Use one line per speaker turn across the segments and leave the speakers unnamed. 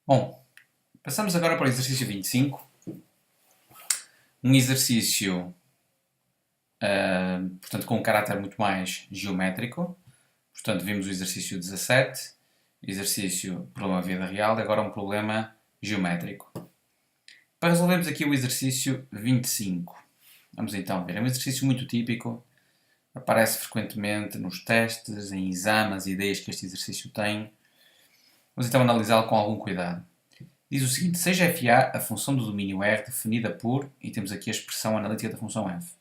Bom, passamos agora para o exercício 25. Um exercício, portanto, com um caráter muito mais geométrico. Portanto, vimos o exercício 17, exercício problema vida real, e agora um problema geométrico. Para resolvermos aqui o exercício 25, vamos então ver. É um exercício muito típico, aparece frequentemente nos testes, em exames, ideias que este exercício tem. Vamos então analisá-lo com algum cuidado. Diz o seguinte: seja f a função do domínio R definida por, e temos aqui a expressão analítica da função f.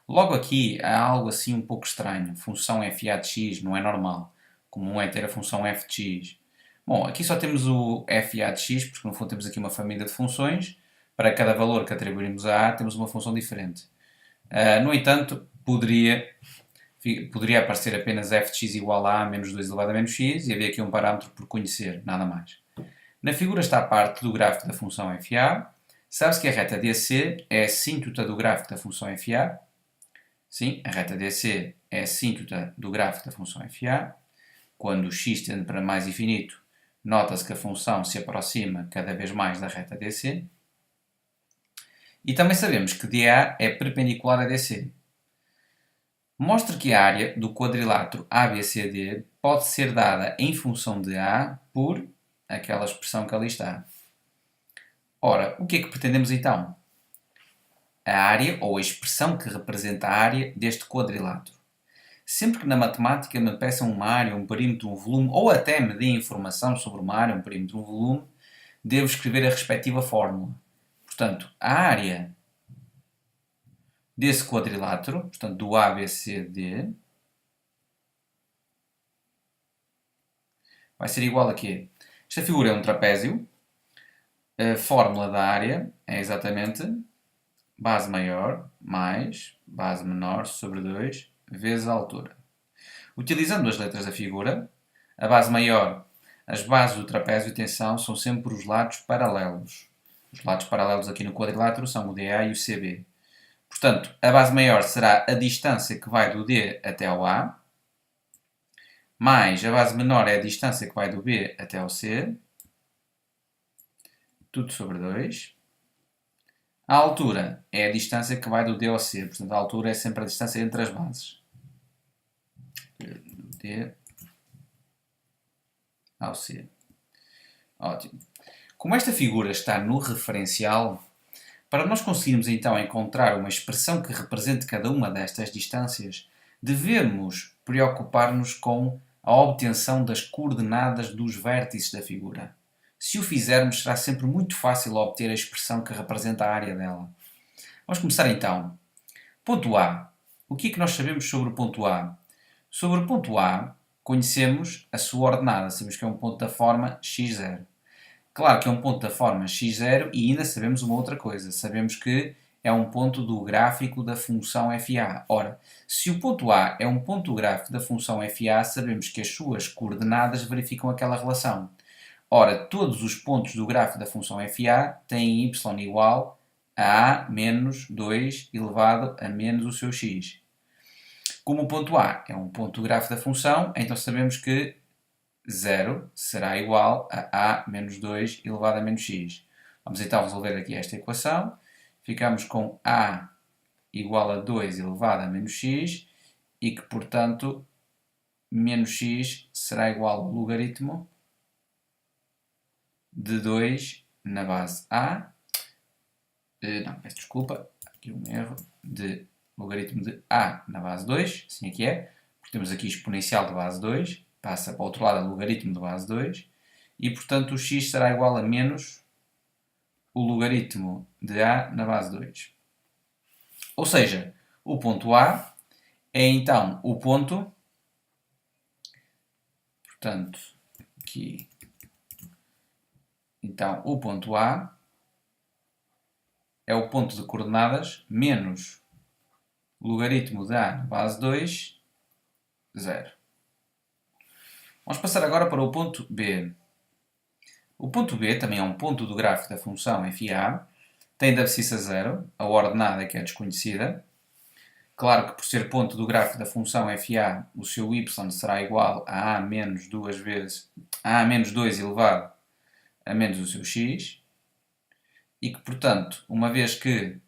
Logo aqui há algo assim um pouco estranho. Função f a de x não é normal. Comum é ter a função f de x. Bom, aqui só temos o f a de x, porque no fundo temos aqui uma família de funções. Para cada valor que atribuirmos a a, temos uma função diferente. No entanto, poderia aparecer apenas f de x igual a menos 2 elevado a menos x, e havia aqui um parâmetro por conhecer, nada mais. Na figura está a parte do gráfico da função f(a). Sabe-se que a reta DC é a assíntota do gráfico da função f(a). Sim, a reta DC é a assíntota do gráfico da função f(a). Quando o x tende para mais infinito, nota-se que a função se aproxima cada vez mais da reta DC. E também sabemos que DA é perpendicular a DC. Mostre que a área do quadrilátero ABCD pode ser dada em função de A por aquela expressão que ali está. Ora, o que é que pretendemos então? A área ou a expressão que representa a área deste quadrilátero. Sempre que na matemática me peçam uma área, um perímetro, um volume, ou até me deem informação sobre uma área, um perímetro, um volume, devo escrever a respectiva fórmula. Portanto, a área desse quadrilátero, portanto, do ABCD, vai ser igual a quê? Esta figura é um trapézio. A fórmula da área é exatamente base maior mais base menor sobre 2 vezes a altura. Utilizando as letras da figura, a base maior, as bases do trapézio, atenção, são sempre os lados paralelos. Os lados paralelos aqui no quadrilátero são o DA e o CB. Portanto, a base maior será a distância que vai do D até ao A, mais a base menor é a distância que vai do B até ao C, tudo sobre 2. A altura é a distância que vai do D ao C, portanto a altura é sempre a distância entre as bases. Do D ao C. Ótimo. Como esta figura está no referencial, para nós conseguirmos então encontrar uma expressão que represente cada uma destas distâncias, devemos preocupar-nos com a obtenção das coordenadas dos vértices da figura. Se o fizermos, será sempre muito fácil obter a expressão que representa a área dela. Vamos começar então. Ponto A. O que é que nós sabemos sobre o ponto A? Sobre o ponto A, conhecemos a sua ordenada. Sabemos que é um ponto da forma x0. Claro que é um ponto da forma x0 e ainda sabemos uma outra coisa. Sabemos que é um ponto do gráfico da função f(a). Ora, se o ponto A é um ponto do gráfico da função f(a), sabemos que as suas coordenadas verificam aquela relação. Ora, todos os pontos do gráfico da função f(a) têm y igual a menos 2 elevado a menos o seu x. Como o ponto A é um ponto do gráfico da função, então sabemos que 0 será igual a menos 2 elevado a menos x. Vamos então resolver aqui esta equação. Ficamos com a igual a 2 elevado a menos x e que, portanto, menos x será igual ao logaritmo de 2 na base a. Não, peço desculpa, aqui um erro, de logaritmo de a na base 2, assim aqui é, porque temos aqui exponencial de base 2, passa para o outro lado a logaritmo de base 2, e portanto o x será igual a menos o logaritmo de a na base 2. Ou seja, o ponto A é então o ponto, portanto, aqui, então o ponto A é o ponto de coordenadas menos logaritmo de a na base 2, 0. Vamos passar agora para o ponto B. O ponto B também é um ponto do gráfico da função f(a), tem da abscissa 0, a ordenada que é desconhecida. Claro que por ser ponto do gráfico da função f(a), o seu y será igual a menos 2 vezes a menos 2 elevado a menos o seu x, e que, portanto, uma vez que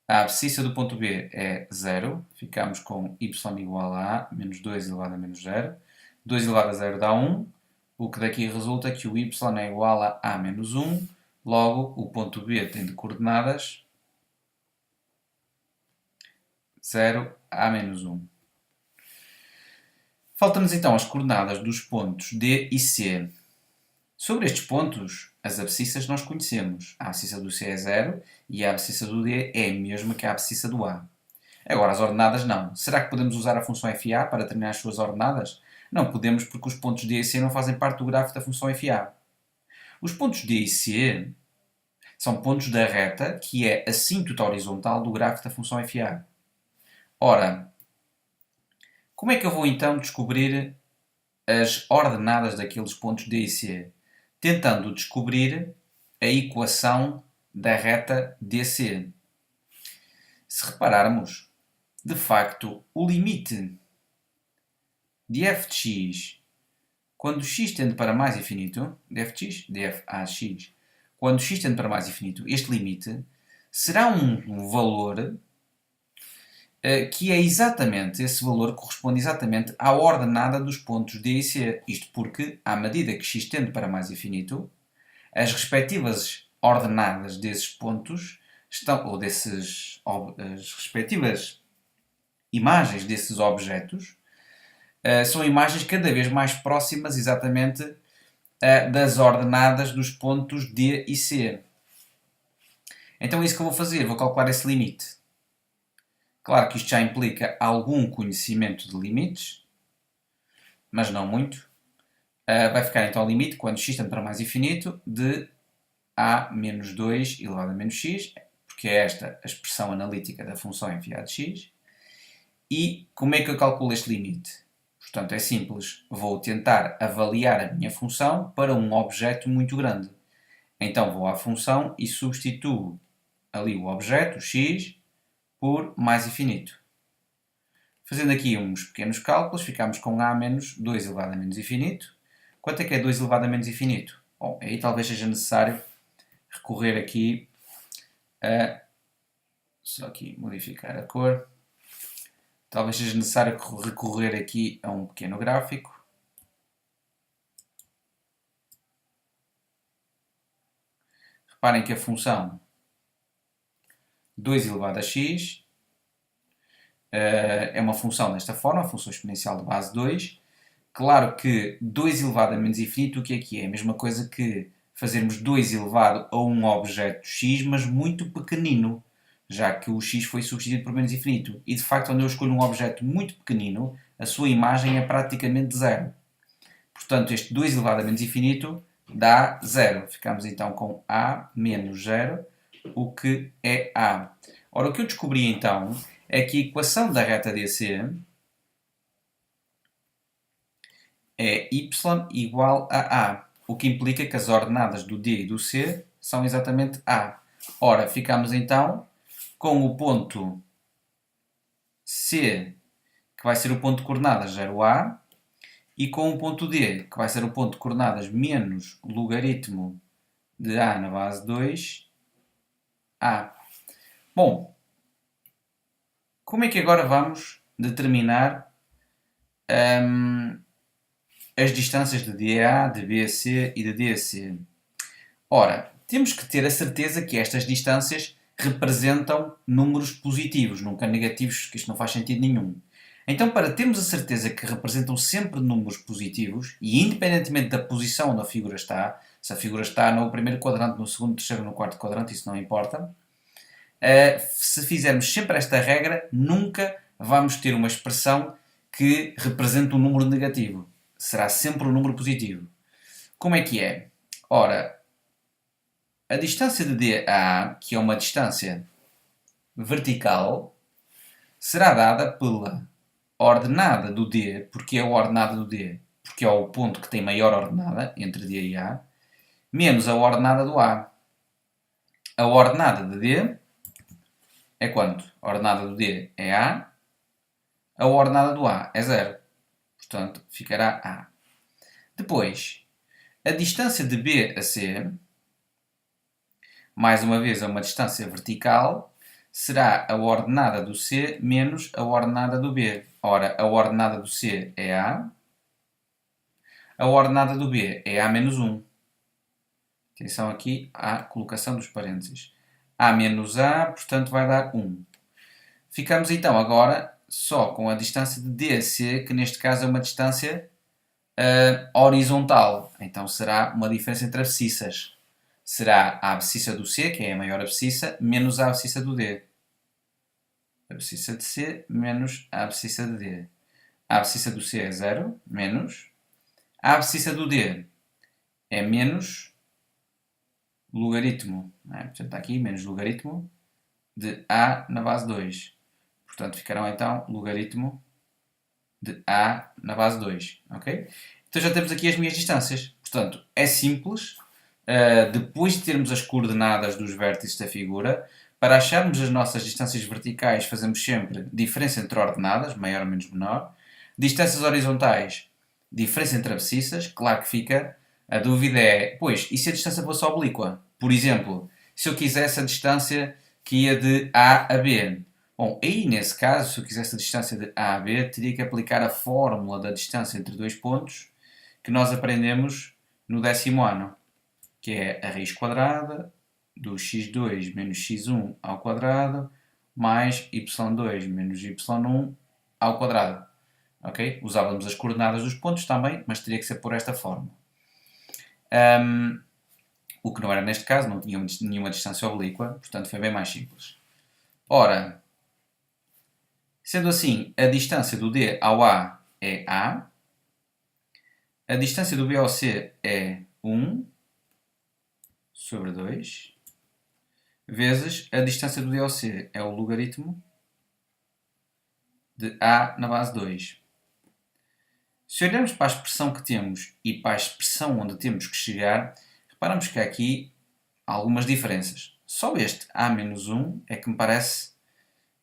a abscissa do ponto B é 0, ficamos com y igual a a menos 2 elevado a menos 0. 2 elevado a 0 dá 1, o que daqui resulta que o y é igual a menos 1, logo o ponto B tem de coordenadas 0, a menos 1. Faltam-nos então as coordenadas dos pontos D e C. Sobre estes pontos, as abscissas nós conhecemos. A abscissa do C é 0 e a abscissa do D é a mesma que a abscissa do A. Agora, as ordenadas não. Será que podemos usar a função FA para determinar as suas ordenadas? Não podemos, porque os pontos D e C não fazem parte do gráfico da função FA. Os pontos D e C são pontos da reta que é a assíntota horizontal do gráfico da função FA. Ora, como é que eu vou então descobrir as ordenadas daqueles pontos D e C? Tentando descobrir a equação da reta DC. Se repararmos, de facto, o limite de f de x, quando x tende para mais infinito, de f de x, de f a x, quando x tende para mais infinito, este limite será um valor que é exatamente, esse valor corresponde exatamente à ordenada dos pontos D e C. Isto porque, à medida que x tende para mais infinito, as respectivas ordenadas desses pontos estão, ou as respectivas imagens desses objetos, são imagens cada vez mais próximas exatamente das ordenadas dos pontos D e C. Então é isso que eu vou fazer, vou calcular esse limite. Claro que isto já implica algum conhecimento de limites, mas não muito. Vai ficar então o limite, quando x tende para mais infinito, de a menos 2 elevado a menos x, porque é esta a expressão analítica da função FA de x. E como é que eu calculo este limite? Portanto, é simples. Vou tentar avaliar a minha função para um objeto muito grande. Então vou à função e substituo ali o objeto, o x, por mais infinito. Fazendo aqui uns pequenos cálculos, ficamos com a menos 2 elevado a menos infinito. Quanto é que é 2 elevado a menos infinito? Bom, aí talvez seja necessário recorrer aqui a... Só aqui modificar a cor. Talvez seja necessário recorrer aqui a um pequeno gráfico. Reparem que a função 2 elevado a x é uma função desta forma, a função exponencial de base 2. Claro que 2 elevado a menos infinito, o que é? É a mesma coisa que fazermos 2 elevado a um objeto x, mas muito pequenino, já que o x foi substituído por menos infinito. E de facto, quando eu escolho um objeto muito pequenino, a sua imagem é praticamente zero. Portanto, este 2 elevado a menos infinito dá zero. Ficamos então com a menos zero, o que é a. Ora, o que eu descobri então é que a equação da reta DC é y igual a a, o que implica que as ordenadas do D e do C são exatamente a. Ora, ficamos então com o ponto C, que vai ser o ponto de coordenadas 0a, e com o ponto D, que vai ser o ponto de coordenadas menos logaritmo de a na base 2, a. Bom, como é que agora vamos determinar as distâncias de DA, de BC e de DC? Ora, temos que ter a certeza que estas distâncias representam números positivos, nunca negativos, que isto não faz sentido nenhum. Então, para termos a certeza que representam sempre números positivos, e independentemente da posição onde a figura está, se a figura está no primeiro quadrante, no segundo, terceiro ou no quarto quadrante, isso não importa, se fizermos sempre esta regra, nunca vamos ter uma expressão que represente um número negativo. Será sempre um número positivo. Como é que é? Ora, a distância de DA, que é uma distância vertical, será dada pela ordenada do D, porque é a ordenada do D, porque é o ponto que tem maior ordenada entre D e A, menos a ordenada do A. A ordenada de D é quanto? A ordenada do D é A, a ordenada do A é 0. Portanto, ficará A. Depois, A distância de B a C, mais uma vez é uma distância vertical, será a ordenada do C menos a ordenada do B. Ora, a ordenada do C é A, a ordenada do B é A menos 1. Atenção aqui à colocação dos parênteses. A menos A, portanto, vai dar 1. Ficamos então agora só com a distância de D a C, que neste caso é uma distância horizontal. Então será uma diferença entre abscissas. Será a abscissa do C, que é a maior abscissa, menos a abscissa do D. A abscissa de C menos a abscissa de D. A abscissa do C é 0, menos. A abscissa do D é menos logaritmo. Portanto, está aqui, menos logaritmo de A na base 2. Portanto, ficarão então logaritmo de A na base 2. Ok? Então já temos aqui as minhas distâncias. Portanto, é simples. Depois de termos as coordenadas dos vértices da figura, para acharmos as nossas distâncias verticais, fazemos sempre diferença entre ordenadas, maior ou menos menor. Distâncias horizontais, diferença entre abscissas. Claro que fica. A dúvida é, pois, e se a distância fosse oblíqua? Por exemplo, se eu quisesse a distância que ia de A a B. Bom, aí nesse caso, se eu quisesse a distância de A a B, teria que aplicar a fórmula da distância entre dois pontos que nós aprendemos no 10º ano, que é a raiz quadrada do x2 menos x1 ao quadrado mais y2 menos y1 ao quadrado. Ok? Usávamos as coordenadas dos pontos também, mas teria que ser por esta forma. O que não era neste caso, não tinha nenhuma distância oblíqua, portanto foi bem mais simples. Ora, sendo assim, a distância do D ao A é A, a distância do B ao C é 1 sobre 2, vezes a distância do D ao C é o logaritmo de A na base 2. Se olharmos para a expressão que temos e para a expressão onde temos que chegar, reparamos que há aqui algumas diferenças. Só este A menos 1 é que me parece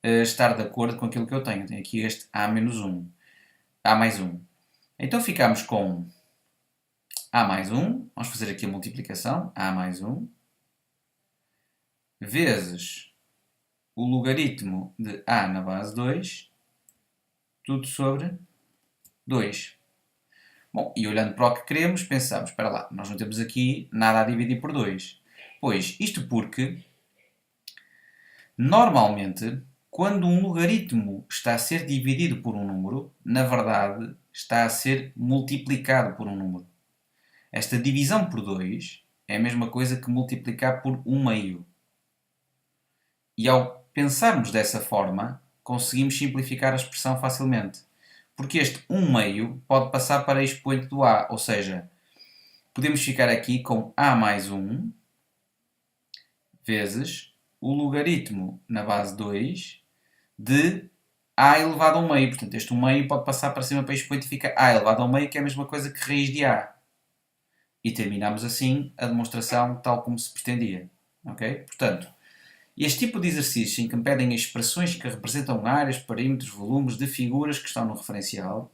estar de acordo com aquilo que eu tenho. Tenho aqui este A menos 1. A mais 1. Então ficamos com A mais 1. Vamos fazer aqui a multiplicação. A mais 1. Vezes o logaritmo de A na base 2. Tudo sobre 2. Bom, e olhando para o que queremos, pensamos, espera lá, nós não temos aqui nada a dividir por 2. Pois, isto porque, normalmente, quando um logaritmo está a ser dividido por um número, na verdade, está a ser multiplicado por um número. Esta divisão por 2 é a mesma coisa que multiplicar por 1 meio. E ao pensarmos dessa forma, conseguimos simplificar a expressão facilmente. Porque este 1 meio pode passar para expoente do A, ou seja, podemos ficar aqui com A mais 1 vezes o logaritmo na base 2 de A elevado ao meio. Portanto, este 1 meio pode passar para cima para expoente e fica A elevado ao meio, que é a mesma coisa que raiz de A. E terminamos assim a demonstração tal como se pretendia. Ok? Portanto, este tipo de exercícios em que me pedem expressões que representam áreas, perímetros, volumes de figuras que estão no referencial,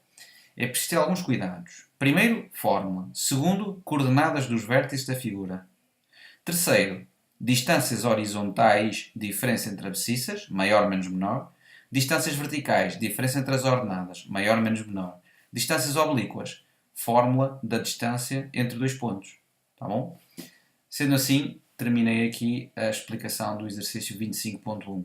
é preciso ter alguns cuidados. Primeiro, fórmula. Segundo, coordenadas dos vértices da figura. Terceiro, distâncias horizontais, diferença entre abscissas, maior menos menor. Distâncias verticais, diferença entre as ordenadas, maior menos menor. Distâncias oblíquas, fórmula da distância entre dois pontos. Tá bom? Sendo assim, terminei aqui a explicação do exercício 25.1.